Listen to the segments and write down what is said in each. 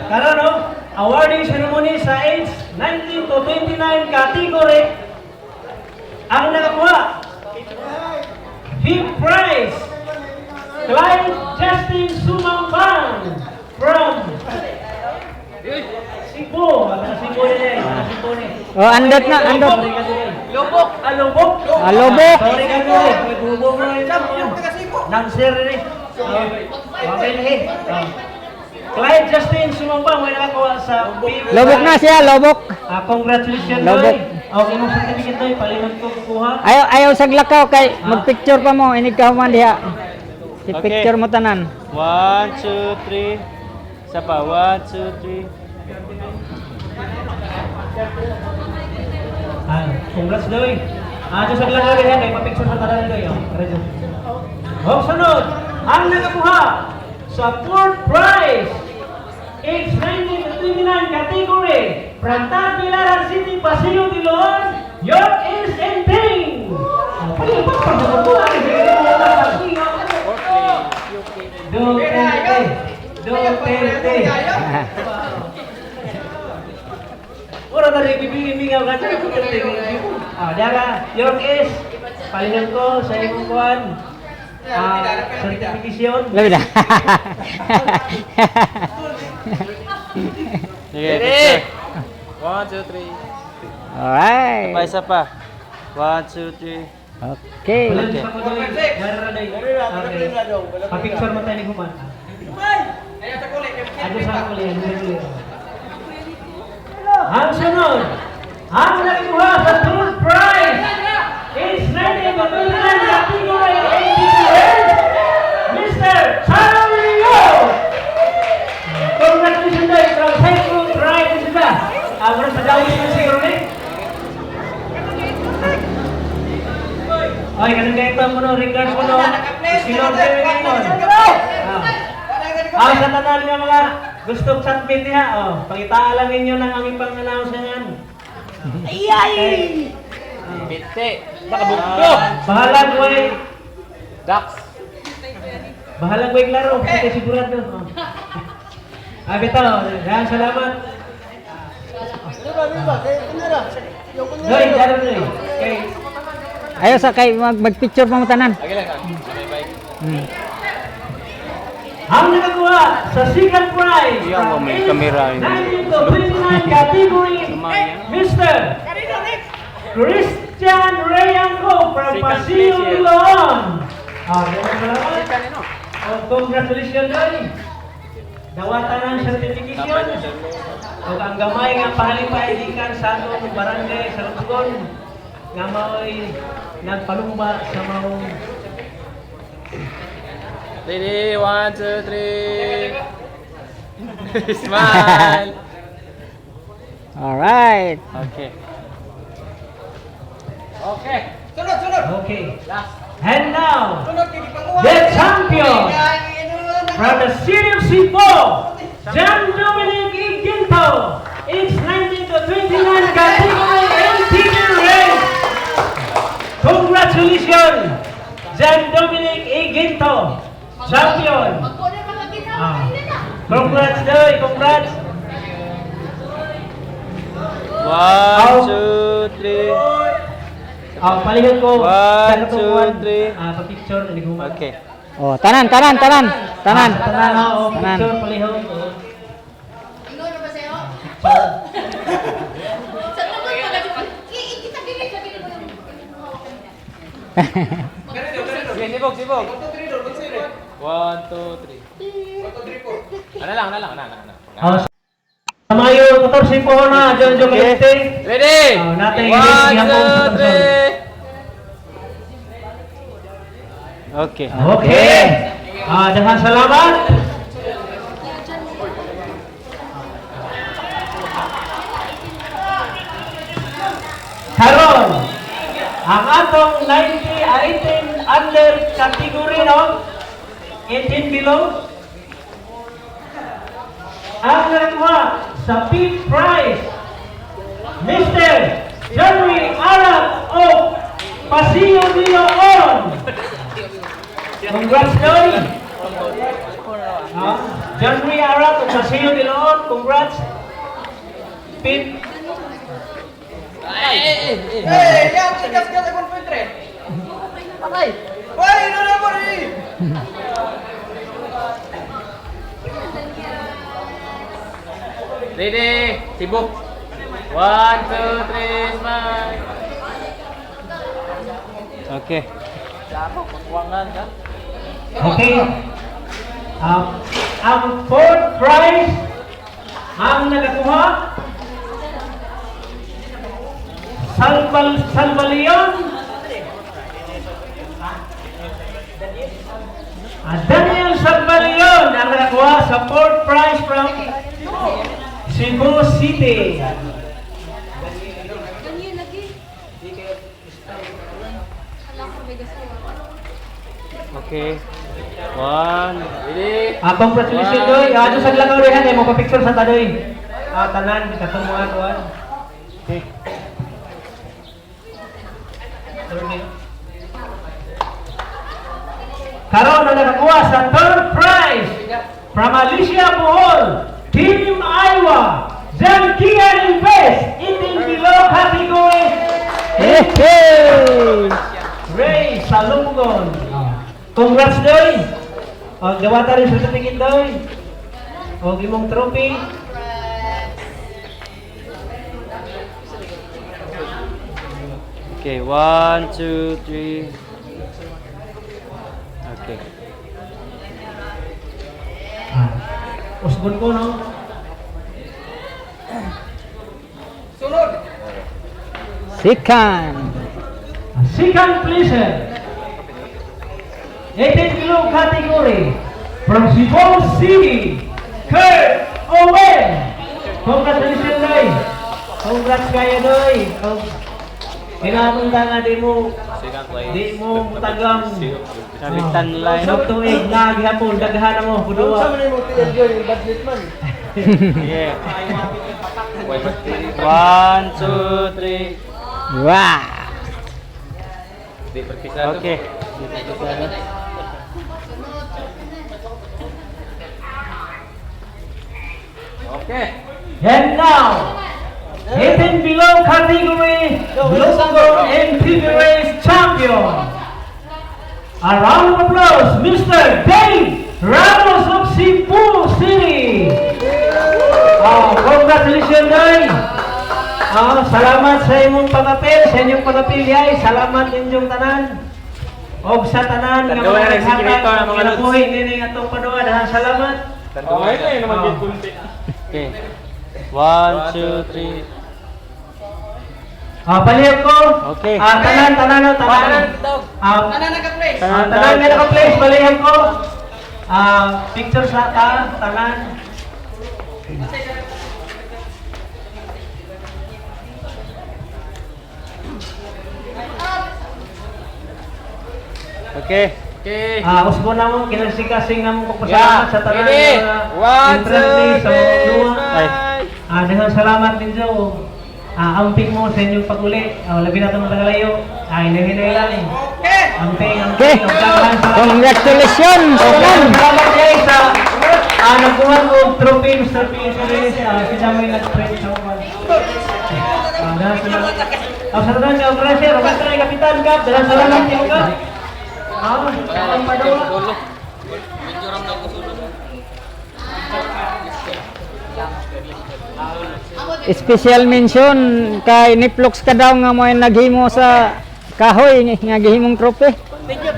Karon no, awarding ceremony sa age 19 to 29 category. Ang nakakuha, fifth prize, Clyde Justin Sumambang from Cebu. Cebu din Cebu din. Oh, andot na, andot. Lubok. Lubok. Lubok. Sorry ka mo. Lubok mo rin. Nang sir rin. Okay lagi. Clyde Justin Sumambang may nakakuha sa Lubok na siya, lubok. Congratulations Lubok. Okay mo certificate doy, palimot ko kuha. Ayaw saglakaw kay magpicture pa mo, ini ka man diha. Si picture mo tanan. 1, 2, 3. Isa pa, 1, 2, 3. Congrats doy. Diyo sa glagaw rin kay pa-picture sa tanan doy. Sunod, ang nakakuha sa fourth prize, age 19 to 29 category, from Tagbilaran City, Paseo de Leon, York East and Ting. Duterte. Ora na rin bibigyan ka sa Duterte. Diara, York East, palingan ko sa imong kuhan. Certification. Labi na. Sige, picture. 1, 2, 3. Alright. Isa pa. 1, 2, 3. Okay. Pa-picture mo tayo ni Human. Ano sa kuli? Ang sunod, ang nakakuha sa third prize is 19 to 29 category 80 years, Mr. Chario! Congratulations tayo from Cycle Drive to sila. Muna sa dawis mo siguro ni. Okay, ganun kayo ito mo no, regards mo no. Silog kayo ngayon. Sa tanan nga mga gustong submit niya, pangitaalam ninyo ng aming pang-announce yan. Ayay! Bitte! Nakabugto! Bahalag way. Dax! Bahalag way klaro, kasi sigurado. Bitaw, yan, salamat. Doy, daro doy. Okay. Ayaw sa kay magpicture pa mo tanan. Lagi lang. Bye-bye. Ang nakakuha sa second prize, Yan, may kamera yun. 19 to 29 category, Mr. Christian Rayanco from Paseo de Leon. Congratulations doy. Dawatan ng certification. Ug ang gamay nga pahalipay-ikan sa atong barangay sa Lugton nga mao'y nagpalumba sa maong Ready, 1, 2, 3. Smile. Alright. Okay. okay. And now, the champion from the city of Cebu, John Dominic Iginto, age 19 to 29 category 18 race. Congratulations, John Dominic Iginto, champion. Congrats, Doy, congrats. 1, 2, 3. Palihan ko. 1, 2, 3. Pa-picture, naliguma. Okay. Oh, tanan. Tanan, Tanan. picture, palihan. Sige, sibog. 1, 2, 3. Ano lang. Samayo, 14 po na, John Caliste. Ready? Natin 1, 2, 3. Okay. Okay. Dengan salamat. Karon, ang atong 18 under category no, 18 below. Ang nakakuha sa fifth prize, Mr. Jerry Arab of Paseo de Leon. Congrats, Doy. John Ray Arat ug Marcelo De Leon, congrats. Pit. Ready, sibuk. 1, 2, 3, smile. Okay. Okay. Ang fourth prize ang nakakuha Salvalion Daniel Salvalion ang nakakuha sa fourth prize from Cebu City. Okay. 1, ready. Congratulations doy. Ano sa lagaw rehan ay mo pa-picture sa tadoy. Tanan katong mga kuan. Okay. Karon na nakakuha sa third prize from Alicia Bohol, Team Iowa, Jan Kian Invest, 18 below category. Hey! Ray Salungon. Congrats doy. Gawata rin certificate doy. O imong trophy. Okay, 1, 2, 3. Okay. Usbon ko no. Second. Second pleasure. 18 below category from Cebu City, Kurt Owen. Congratulations doy. Congrats kayo doy. Kinapunta nga di mo tagang Sabitan line. Sa tuig na gihapon daghan mo budua. Yeah. 1, 2, 3. Wow! Okay. Okay. And now, 18 below category, Luxembourg MTV race champion. A round of applause, Mr. Dave Ramos of Cebu City. Congratulations, Dave. Salamat sa imong pagapil, sa inyong pagapil yay. Salamat inyong tanan. O sa tanan nga Tanduan mga na security ang mga naghatag, kinabuhi nini atong paduwa. Dahan salamat. Okay. 1, 2, 3. Palihog ko. Okay. Tanan. Tanan nga naka-place, palihog ko. Picture sa tanan. Okay. Okay. Usbo na mo, kinasing-kasing na mo kagpasalamat sa tanan. Ready? 1, Internet 2, sa mga luwa. 3. Dahan salamat din sa amping mo sa inyong pag-uli. Labi na itong magalayo. Hinahinay lang. Amping. Okay. Congratulations! Salamat kayo sa nagkuhan ko trophy, Mr. PSRS. Kita may nag-print sa uwan. Dahan salamat. Sa tanan nga, Brasher, Roberto na Kapitan Kap. Dahan salamat kayo ka. Ang padawa. Special mention kay Niplox ka daw nga mo naghimo sa kahoy nga gihimong trophy. Thank you.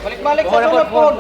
Balik-balik sa sunod po.